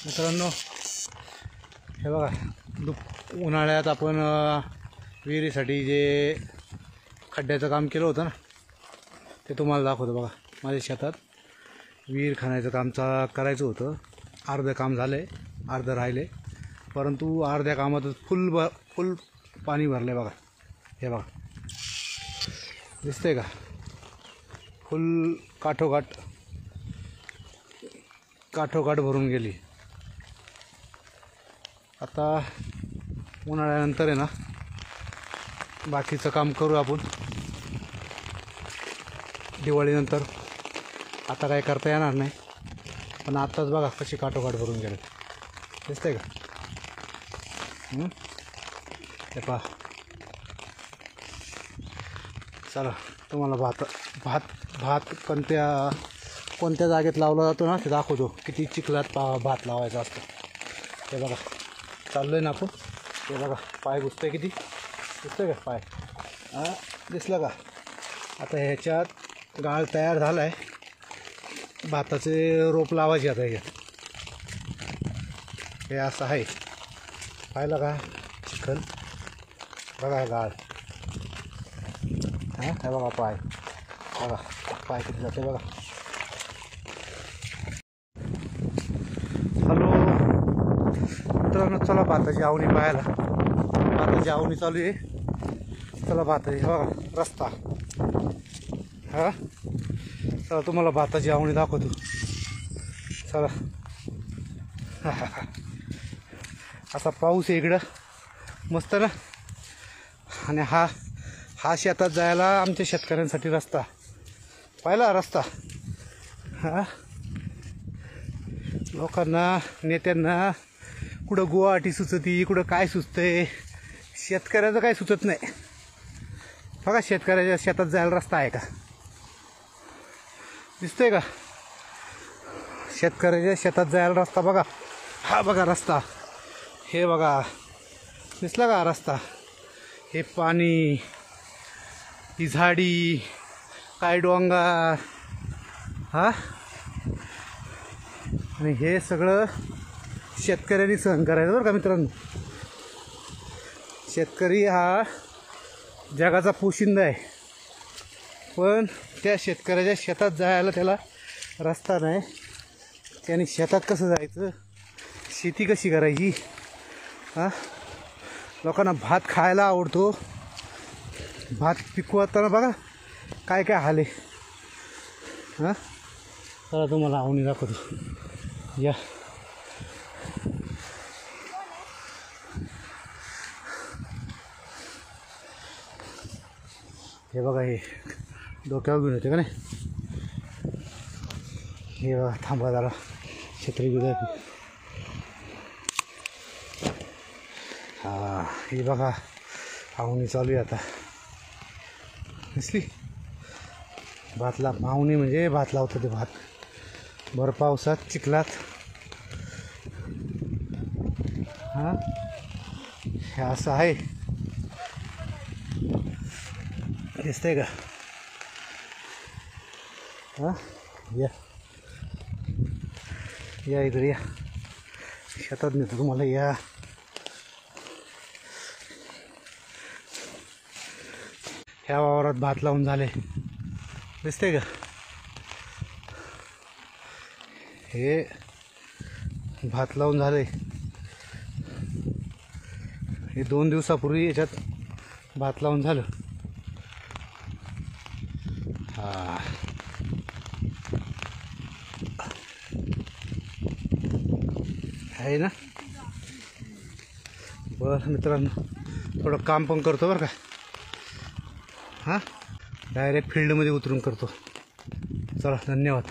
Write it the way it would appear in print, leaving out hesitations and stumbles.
मित्रांनो हे बघा, उन्हाळ्यात आपण विहिरीसाठी जे खड्ड्याचं काम केलं होतं ना, ते तुम्हाला दाखवतो बघा. माझ्या शेतात विहीर खणायचं काम करायचं होतं. अर्धं काम झालं आहे, अर्धं राहिले, परंतु अर्ध्या कामातच फुल पाणी भरलं आहे बघा. हे बघा, दिसतंय का? फुल काठोकाठ भरून गेली. आता उन्हाळ्यानंतर आहे ना बाकीचं काम करू आपण दिवाळीनंतर. आता काय करता येणार नाही, पण आत्ताच बघा कशी काठोकाठ भरून गेले. दिसतंय का? हे पहा. चला तुम्हाला भात कोणत्या जागेत लावला जातो ना ते दाखवतो. किती चिखलात भात लावायचा असतो. हे बघा, चाललो आहे ना आपण. हे बघा, पाय घुसतंय किती. दिसतंय का पाय? दिसलं का? आता ह्याच्यात गाळ तयार झाला आहे. भाताचे रोप लावायचे आता. हे असं आहे, पाहिलं का? चिखल बघा, गाळ. हे बघा पाय, बघा पाय किती जाते बघा. हॅलो मित्रांनो, चला भाताची आवणी पाहायला. भाताची आवणी चालू आहे. चला भाताची बघा रस्ता. चला तुम्हाला भाताची आवणी दाखवतो. चला. असा पाऊस आहे इकडं मस्त ना. आणि हा शेतात जायला आमच्या शेतकऱ्यांसाठी रस्ता. पाहिला रस्ता? लोकांना, नेत्यांना कुठं गुवाहाटी सुचती, कुठं काय सुचतंय. शेतकऱ्याचं काय सुचत नाही. बघा शेतकऱ्याच्या शेतात जायला रस्ता आहे का? दिसतोय का? शेतकऱ्याच्या शेतात जायला रस्ता बघा. हा बघा रस्ता. हे बघा, दिसला का रस्ता? हे पाणी, ही झाडी, काय डोंगर. आणि हे सगळं शेतकऱ्यांनी सहन करायचं बरं का मित्रांनो. शेतकरी हा जगाचा पोशिंदा आहे, पण त्या शेतकऱ्याच्या शेतात जायला त्याला रस्ता नाही. त्याने शेतात कसं जायचं, शेती कशी करायची. लोकांना भात खायला आवडतो. भात पिकवताना बघा काय काय हाल आहे. चला तुम्हाला आवणी दाखवतो. या हे बघा, हे डोक्यावर घेऊन येते का नाही. हे बघा, थांबा जरा छत्री घेऊन. हे बघा आवणी चालू आहे आता. दिसली? आवणी म्हणजे भात लावतं ते. भात भर पावसात चिखलात. हे असं आहे. दिसतंय का? या इकडे या, शेतात नेतो तुम्हाला. या ह्या वावरात भात लावून झाले. दिसतंय का? हे भात लावून झाले. हे 2 दिवसापूर्वी याच्यात भात लावून झालं. आहे ना. बरं मित्रांनो, थोडं काम पण करतो बरं का. डायरेक्ट फील्डमध्ये उतरून करतो. चला, धन्यवाद.